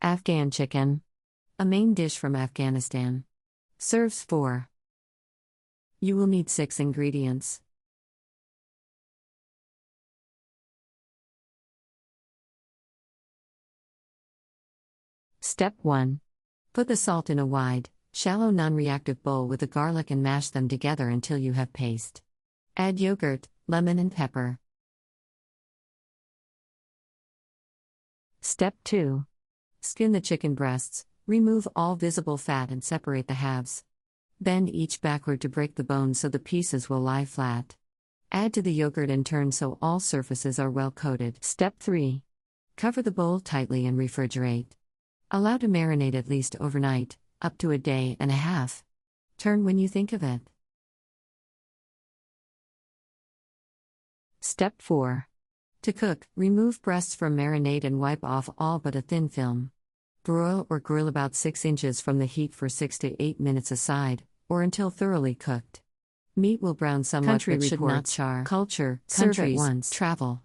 Afghan chicken. A main dish from Afghanistan. Serves 4. You will need 6 ingredients. Step 1. Put the salt in a wide, shallow non-reactive bowl with the garlic and mash them together until you have paste. Add yogurt, lemon and pepper. Step 2. Skin the chicken breasts, remove all visible fat and separate the halves. Bend each backward to break the bones so the pieces will lie flat. Add to the yogurt and turn so all surfaces are well coated. Step 3. Cover the bowl tightly and refrigerate. Allow to marinate at least overnight, up to a day and a half. Turn when you think of it. Step 4. To cook, remove breasts from marinade and wipe off all but a thin film. Broil or grill about 6 inches from the heat for 6 to 8 minutes aside, or until thoroughly cooked. Meat will brown somewhat but should not char. Culture, serve at once. Travel.